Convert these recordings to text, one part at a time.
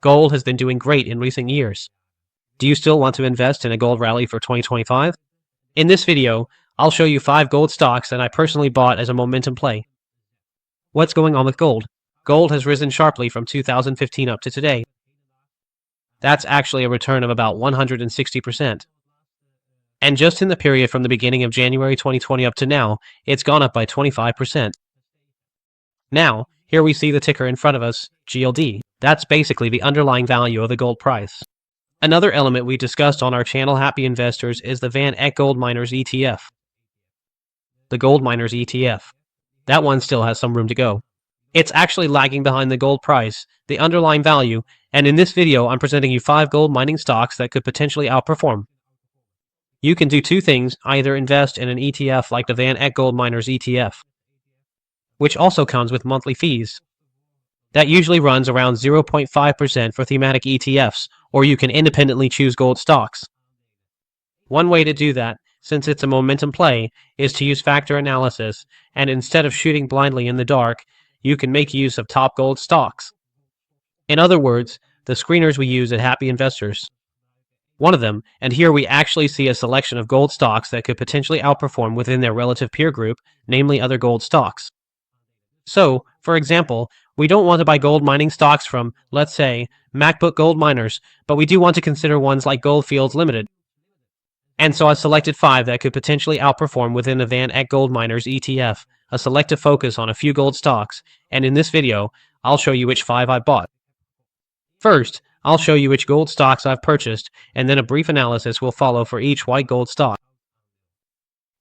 Gold has been doing great in recent years. Do you still want to invest in a gold rally for 2025? In this video, I'll show you 5 gold stocks that I personally bought as a momentum play. What's going on with gold? Gold has risen sharply from 2015 up to today. That's actually a return of about 160%. And just in the period from the beginning of January 2020 up to now, it's gone up by 25%. Now, here we see the ticker in front of us, GLD. That's basically the underlying value of the gold price. Another element we discussed on our channel Happy Investors is the Van Eck Gold Miners ETF. The Gold Miners ETF. That one still has some room to go. It's actually lagging behind the gold price, the underlying value, and in this video I'm presenting you 5 gold mining stocks that could potentially outperform. You can do 2 things, either invest in an ETF like the Van Eck Gold Miners ETF, which also comes with monthly fees. That usually runs around 0.5% for thematic ETFs, or you can independently choose gold stocks. One way to do that, since it's a momentum play, is to use factor analysis, and instead of shooting blindly in the dark, you can make use of top gold stocks. In other words, the screeners we use at Happy Investors. One of them, and here we actually see a selection of gold stocks that could potentially outperform within their relative peer group, namely other gold stocks. So, for example, we don't want to buy gold mining stocks from, let's say, MacBook Gold Miners, but we do want to consider ones like Goldfields Limited. And so I selected 5 that could potentially outperform within the Van Eck Gold Miners ETF, a selective focus on a few gold stocks, and in this video, I'll show you which 5 I bought. First, I'll show you which gold stocks I've purchased, and then a brief analysis will follow for each white gold stock.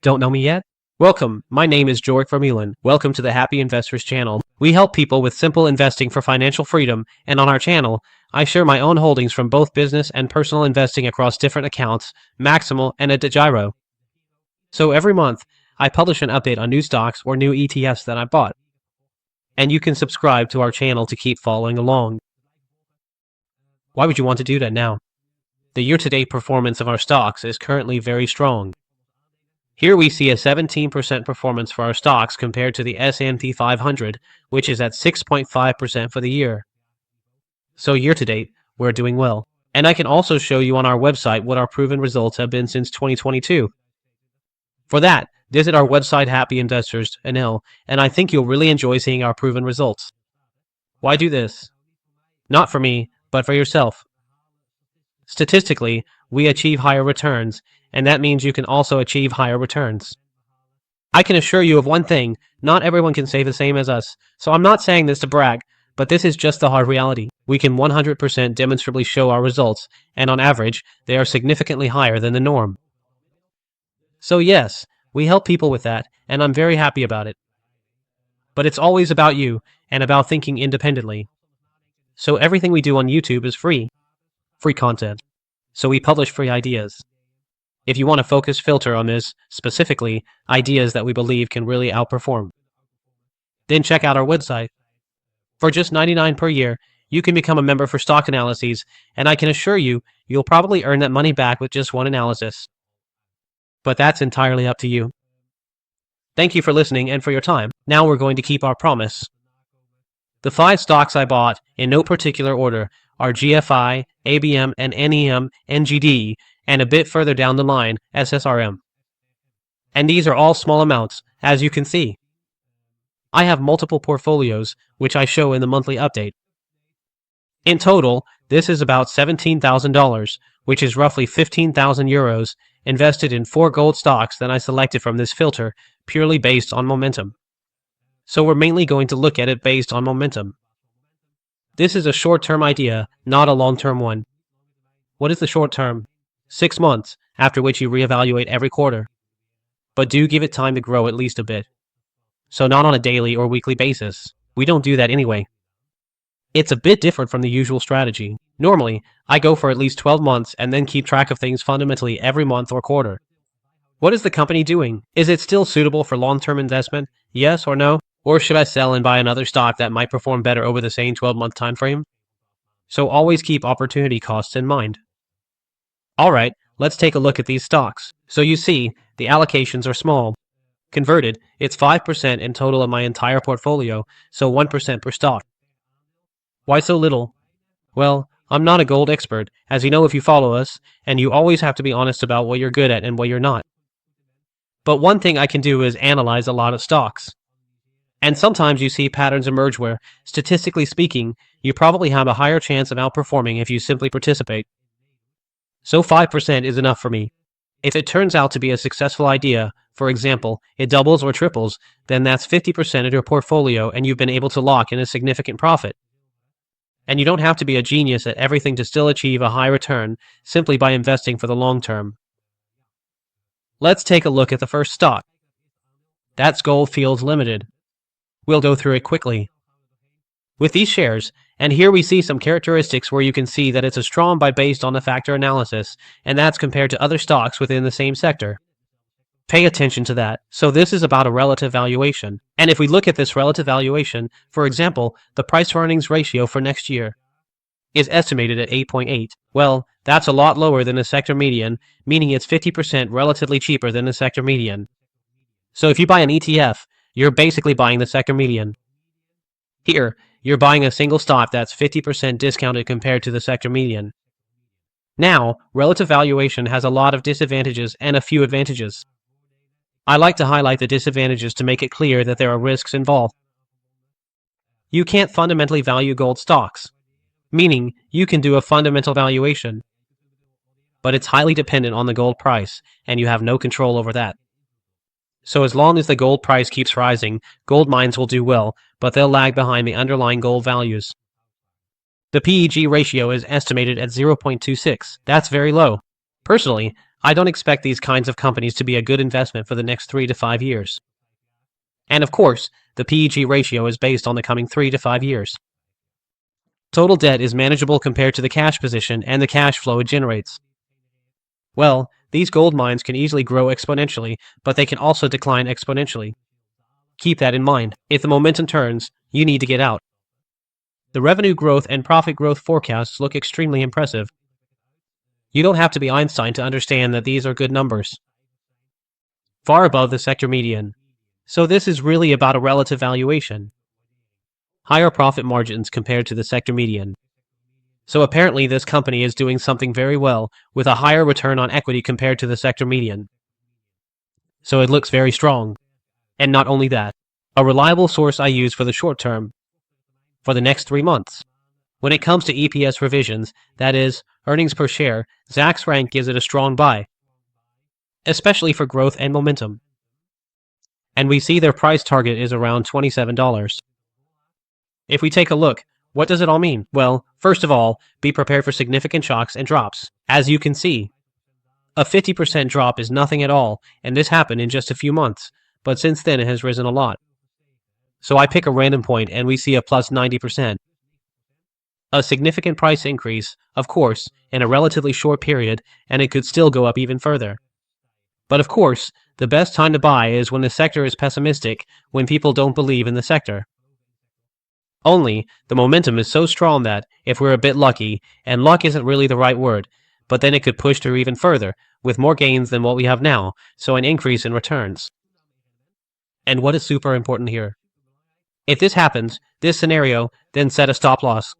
Don't know me yet? Welcome, my name is Jorik Vermeulen. Welcome to the Happy Investors channel. We help people with simple investing for financial freedom, and on our channel, I share my own holdings from both business and personal investing across different accounts, Maximal and a DeGiro. So every month, I publish an update on new stocks or new ETFs that I bought. And you can subscribe to our channel to keep following along. Why would you want to do that now? The year-to-date performance of our stocks is currently very strong. Here we see a 17% performance for our stocks compared to the S&P 500, which is at 6.5% for the year. So year-to-date, we're doing well. And I can also show you on our website what our proven results have been since 2022. For that, visit our website Happy Investors NL, and I think you'll really enjoy seeing our proven results. Why do this? Not for me, but for yourself. Statistically, we achieve higher returns, and that means you can also achieve higher returns. I can assure you of one thing, not everyone can say the same as us, so I'm not saying this to brag, but this is just the hard reality. We can 100% demonstrably show our results, and on average, they are significantly higher than the norm. So yes, we help people with that, and I'm very happy about it. But it's always about you, and about thinking independently. So everything we do on YouTube is free content. So we publish free ideas. If you want a focused filter on this, specifically, ideas that we believe can really outperform, then check out our website. For just $99 per year, you can become a member for stock analyses, and I can assure you, you'll probably earn that money back with just one analysis. But that's entirely up to you. Thank you for listening and for your time. Now we're going to keep our promise. The 5 stocks I bought, in no particular order, are GFI, ABM, and NEM, NGD, and a bit further down the line, SSRM. And these are all small amounts, as you can see. I have multiple portfolios, which I show in the monthly update. In total, this is about $17,000, which is roughly 15,000 euros, invested in 4 gold stocks that I selected from this filter, purely based on momentum. So we're mainly going to look at it based on momentum. This is a short-term idea, not a long-term one. What is the short term? 6 months, after which you reevaluate every quarter. But do give it time to grow at least a bit. So not on a daily or weekly basis. We don't do that anyway. It's a bit different from the usual strategy. Normally, I go for at least 12 months and then keep track of things fundamentally every month or quarter. What is the company doing? Is it still suitable for long-term investment? Yes or no? Or should I sell and buy another stock that might perform better over the same 12-month time frame? So always keep opportunity costs in mind. Alright, let's take a look at these stocks. So you see, the allocations are small. Converted, it's 5% in total of my entire portfolio, so 1% per stock. Why so little? Well, I'm not a gold expert, as you know if you follow us, and you always have to be honest about what you're good at and what you're not. But one thing I can do is analyze a lot of stocks. And sometimes you see patterns emerge where, statistically speaking, you probably have a higher chance of outperforming if you simply participate. So 5% is enough for me. If it turns out to be a successful idea, for example, it doubles or triples, then that's 50% of your portfolio and you've been able to lock in a significant profit. And you don't have to be a genius at everything to still achieve a high return simply by investing for the long term. Let's take a look at the first stock. That's Goldfields Limited. We'll go through it quickly. With these shares, and here we see some characteristics where you can see that it's a strong buy based on the factor analysis, and that's compared to other stocks within the same sector. Pay attention to that. So this is about a relative valuation. And if we look at this relative valuation, for example, the price-to-earnings ratio for next year is estimated at 8.8. Well, that's a lot lower than the sector median, meaning it's 50% relatively cheaper than the sector median. So if you buy an ETF, you're basically buying the sector median. Here, you're buying a single stock that's 50% discounted compared to the sector median. Now, relative valuation has a lot of disadvantages and a few advantages. I like to highlight the disadvantages to make it clear that there are risks involved. You can't fundamentally value gold stocks, meaning you can do a fundamental valuation, but it's highly dependent on the gold price, and you have no control over that. So as long as the gold price keeps rising, gold mines will do well, but they'll lag behind the underlying gold values. The PEG ratio is estimated at 0.26. That's very low. Personally, I don't expect these kinds of companies to be a good investment for the next 3 to 5 years. And of course, the PEG ratio is based on the coming 3 to 5 years. Total debt is manageable compared to the cash position and the cash flow it generates. Well, these gold mines can easily grow exponentially, but they can also decline exponentially. Keep that in mind. If the momentum turns, you need to get out. The revenue growth and profit growth forecasts look extremely impressive. You don't have to be Einstein to understand that these are good numbers, far above the sector median. So this is really about a relative valuation. Higher profit margins compared to the sector median. So apparently this company is doing something very well with a higher return on equity compared to the sector median. So it looks very strong. And not only that, a reliable source I use for the short term, for the next 3 months. When it comes to EPS revisions, that is, earnings per share, Zacks Rank gives it a strong buy, especially for growth and momentum. And we see their price target is around $27. If we take a look, what does it all mean? Well, first of all, be prepared for significant shocks and drops. As you can see, a 50% drop is nothing at all, and this happened in just a few months, but since then it has risen a lot. So I pick a random point and we see a plus 90%. A significant price increase, of course, in a relatively short period, and it could still go up even further. But of course, the best time to buy is when the sector is pessimistic, when people don't believe in the sector. Only, the momentum is so strong that, if we're a bit lucky, and luck isn't really the right word, but then it could push through even further, with more gains than what we have now, so an increase in returns. And what is super important here? If this happens, this scenario, then set a stop loss.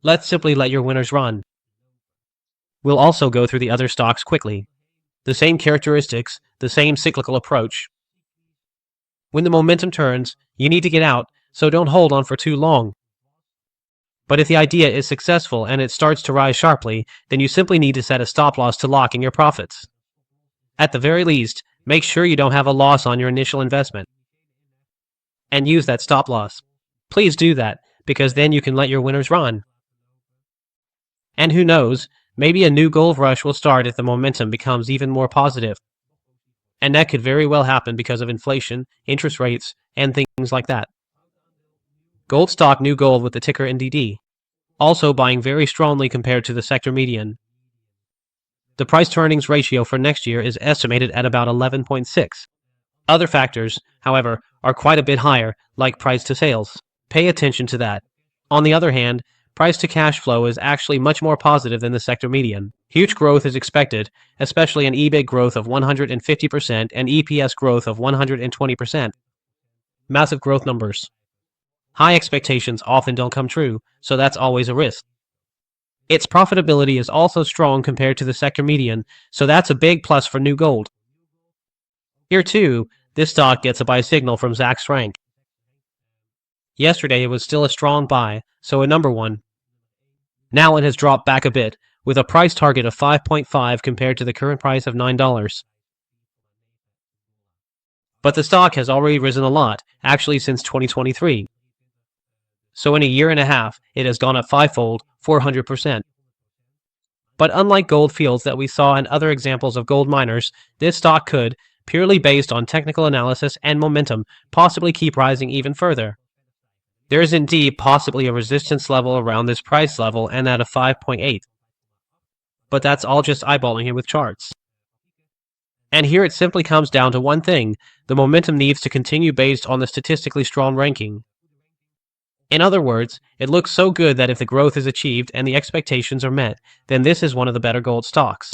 Let's simply let your winners run. We'll also go through the other stocks quickly. The same characteristics, the same cyclical approach. When the momentum turns, you need to get out, so don't hold on for too long. But if the idea is successful and it starts to rise sharply, then you simply need to set a stop loss to lock in your profits. At the very least, make sure you don't have a loss on your initial investment. And use that stop loss. Please do that, because then you can let your winners run. And who knows, maybe a new gold rush will start if the momentum becomes even more positive. And that could very well happen because of inflation, interest rates, and things like that. Gold stock New Gold with the ticker NDD, also buying very strongly compared to the sector median. The price-to-earnings ratio for next year is estimated at about 11.6. Other factors, however, are quite a bit higher, like price to sales. Pay attention to that. On the other hand, price to cash flow is actually much more positive than the sector median. Huge growth is expected, especially an EBIT growth of 150% and EPS growth of 120%. Massive growth numbers. High expectations often don't come true, so that's always a risk. Its profitability is also strong compared to the sector median, so that's a big plus for New Gold. Here too, this stock gets a buy signal from Zacks Rank. Yesterday it was still a strong buy, so a number 1. Now it has dropped back a bit, with a price target of 5.5 compared to the current price of $9. But the stock has already risen a lot, actually since 2023. So in a year and a half, it has gone up fivefold, 400%. But unlike gold fields that we saw in other examples of gold miners, this stock could, purely based on technical analysis and momentum, possibly keep rising even further. There is indeed possibly a resistance level around this price level and that of 5.8. But that's all just eyeballing it with charts. And here it simply comes down to one thing: the momentum needs to continue based on the statistically strong ranking. In other words, it looks so good that if the growth is achieved and the expectations are met, then this is one of the better gold stocks.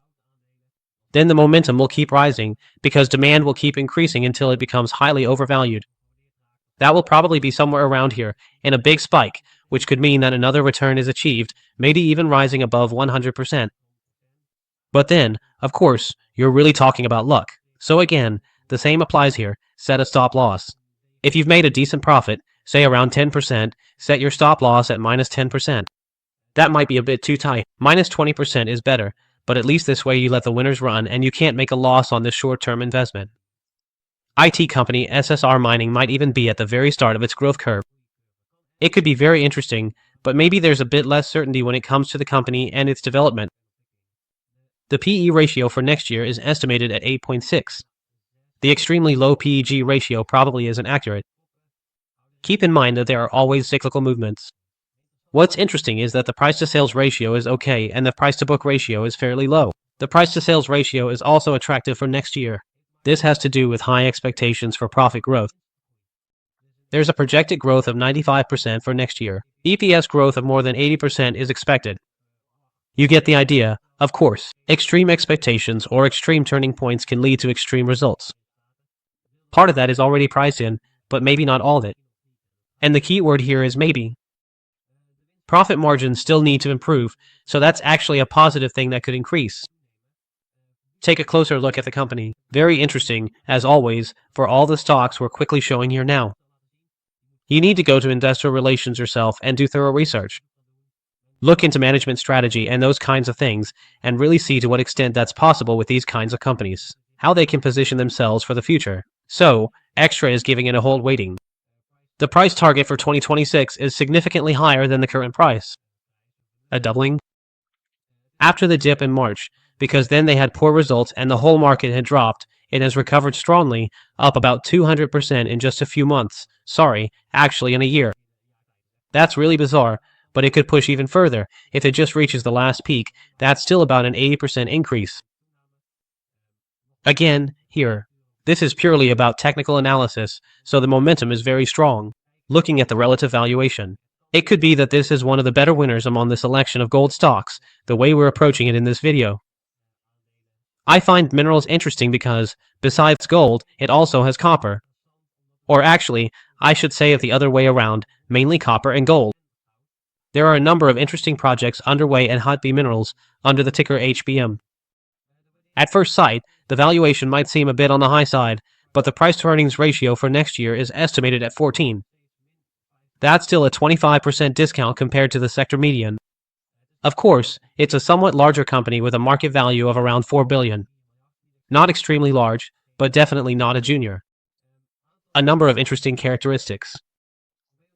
Then the momentum will keep rising, because demand will keep increasing until it becomes highly overvalued. That will probably be somewhere around here, in a big spike, which could mean that another return is achieved, maybe even rising above 100%. But then, of course, you're really talking about luck. So again, the same applies here: set a stop loss. If you've made a decent profit, say around 10%, set your stop loss at minus 10%. That might be a bit too tight. Minus 20% is better, but at least this way you let the winners run and you can't make a loss on this short-term investment. IT company SSR Mining might even be at the very start of its growth curve. It could be very interesting, but maybe there's a bit less certainty when it comes to the company and its development. The PE ratio for next year is estimated at 8.6. The extremely low PEG ratio probably isn't accurate. Keep in mind that there are always cyclical movements. What's interesting is that the price-to-sales ratio is okay and the price-to-book ratio is fairly low. The price-to-sales ratio is also attractive for next year. This has to do with high expectations for profit growth. There's a projected growth of 95% for next year. EPS growth of more than 80% is expected. You get the idea. Of course, extreme expectations or extreme turning points can lead to extreme results. Part of that is already priced in, but maybe not all of it. And the key word here is maybe. Profit margins still need to improve, so that's actually a positive thing that could increase. Take a closer look at the company. Very interesting, as always, for all the stocks we're quickly showing here now. You need to go to investor relations yourself and do thorough research. Look into management strategy and those kinds of things, and really see to what extent that's possible with these kinds of companies, how they can position themselves for the future. So, Extra is giving it a hold waiting. The price target for 2026 is significantly higher than the current price. A doubling? After the dip in March, because then they had poor results and the whole market had dropped, it has recovered strongly, up about 200% in just a few months. Sorry, actually in a year. That's really bizarre, but it could push even further. If it just reaches the last peak, that's still about an 80% increase. Again, here, this is purely about technical analysis, so the momentum is very strong. Looking at the relative valuation, it could be that this is one of the better winners among the selection of gold stocks, the way we're approaching it in this video. I find minerals interesting because, besides gold, it also has copper. Or actually, I should say it the other way around, mainly copper and gold. There are a number of interesting projects underway in Hot B Minerals under the ticker HBM. At first sight, the valuation might seem a bit on the high side, but the price-to-earnings ratio for next year is estimated at 14. That's still a 25% discount compared to the sector median. Of course, it's a somewhat larger company with a market value of around $4 billion. Not extremely large, but definitely not a junior. A number of interesting characteristics.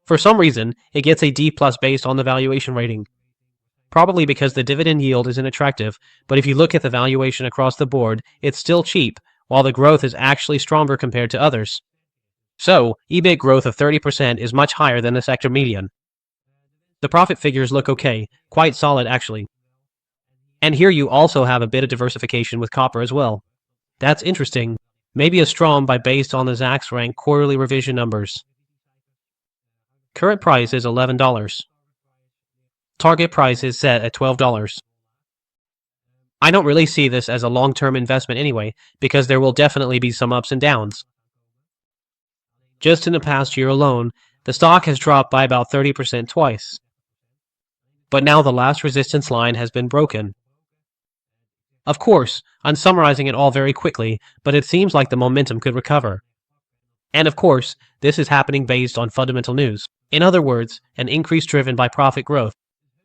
For some reason, it gets a D+ based on the valuation rating. Probably because the dividend yield isn't attractive, but if you look at the valuation across the board, it's still cheap, while the growth is actually stronger compared to others. So, EBIT growth of 30% is much higher than the sector median. The profit figures look okay, quite solid actually. And here you also have a bit of diversification with copper as well. That's interesting. Maybe a strong buy based on the Zacks Rank quarterly revision numbers. Current price is $11. Target price is set at $12. I don't really see this as a long-term investment anyway, because there will definitely be some ups and downs. Just in the past year alone, the stock has dropped by about 30% twice. but now the last resistance line has been broken. Of course, I'm summarizing it all very quickly, but it seems like the momentum could recover. And of course, this is happening based on fundamental news. In other words, an increase driven by profit growth.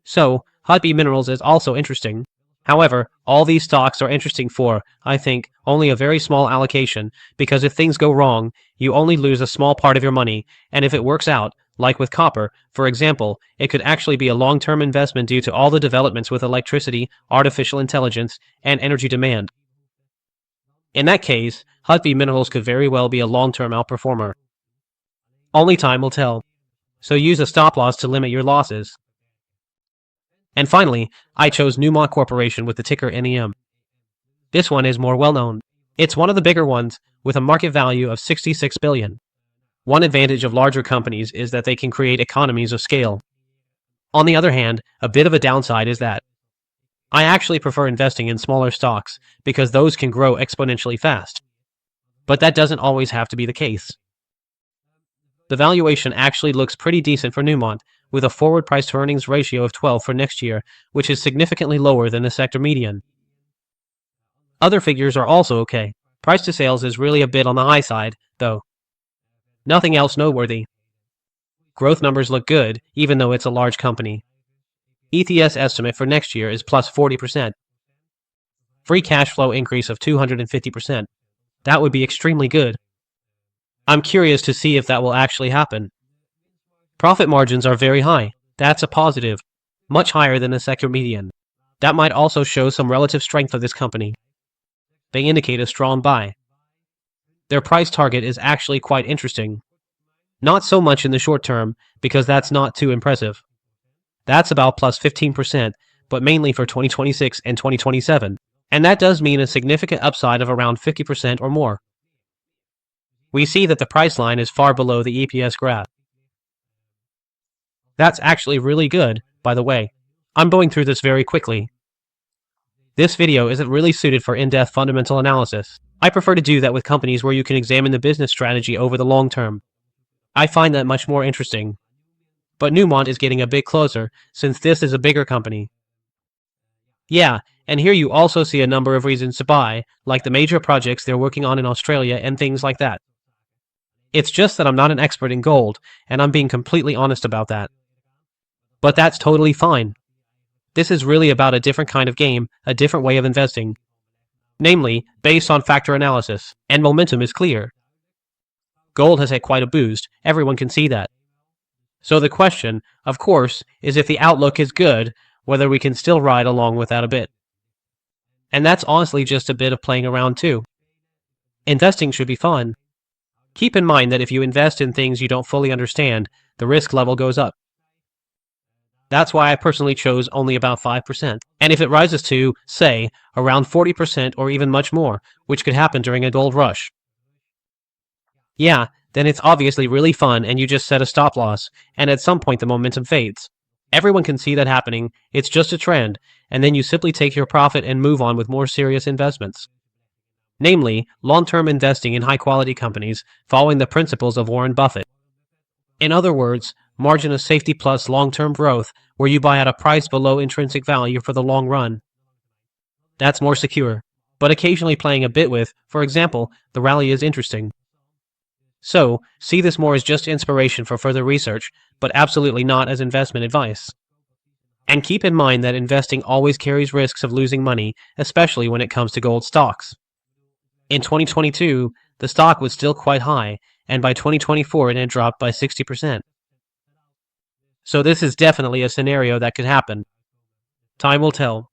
So, Hotby Minerals is also interesting. However, all these stocks are interesting for, I think, only a very small allocation, because if things go wrong, you only lose a small part of your money, and if it works out, like with copper, for example, it could actually be a long-term investment due to all the developments with electricity, artificial intelligence, and energy demand. In that case, Hotby Minerals could very well be a long-term outperformer. Only time will tell. So use a stop loss to limit your losses. And finally, I chose Newmont Corporation with the ticker NEM. This one is more well-known. It's one of the bigger ones, with a market value of $66 billion. One advantage of larger companies is that they can create economies of scale. On the other hand, a bit of a downside is that I actually prefer investing in smaller stocks because those can grow exponentially fast. But that doesn't always have to be the case. The valuation actually looks pretty decent for Newmont, with a forward price-to-earnings ratio of 12 for next year, which is significantly lower than the sector median. Other figures are also okay. Price to sales is really a bit on the high side, though. Nothing else noteworthy. Growth numbers look good, even though it's a large company. ETFs estimate for next year is plus 40%. Free cash flow increase of 250%. That would be extremely good. I'm curious to see if that will actually happen. Profit margins are very high. That's a positive. Much higher than the sector median. That might also show some relative strength of this company. They indicate a strong buy. Their price target is actually quite interesting. Not so much in the short term, because that's not too impressive. That's about plus 15%, but mainly for 2026 and 2027, and that does mean a significant upside of around 50% or more. We see that the price line is far below the EPS graph. That's actually really good, by the way. I'm going through this very quickly. This video isn't really suited for in-depth fundamental analysis. I prefer to do that with companies where you can examine the business strategy over the long term. I find that much more interesting. But Newmont is getting a bit closer, since this is a bigger company. Yeah, and here you also see a number of reasons to buy, like the major projects they're working on in Australia and things like that. It's just that I'm not an expert in gold, and I'm being completely honest about that. But that's totally fine. This is really about a different kind of game, a different way of investing. Namely, based on factor analysis, and momentum is clear. Gold has had quite a boost, everyone can see that. So the question, of course, is if the outlook is good, whether we can still ride along with that a bit. And that's honestly just a bit of playing around too. Investing should be fun. Keep in mind that if you invest in things you don't fully understand, the risk level goes up. That's why I personally chose only about 5%. And if it rises to, say, around 40% or even much more, which could happen during a gold rush, yeah, then it's obviously really fun and you just set a stop loss, and at some point the momentum fades. Everyone can see that happening, it's just a trend, and then you simply take your profit and move on with more serious investments. Namely, long-term investing in high-quality companies following the principles of Warren Buffett. In other words, margin of safety plus long-term growth, where you buy at a price below intrinsic value for the long run. That's more secure, but occasionally playing a bit with, for example, the rally is interesting. So, see this more as just inspiration for further research, but absolutely not as investment advice. And keep in mind that investing always carries risks of losing money, especially when it comes to gold stocks. In 2022, the stock was still quite high, and by 2024 it had dropped by 60%. So this is definitely a scenario that could happen. Time will tell.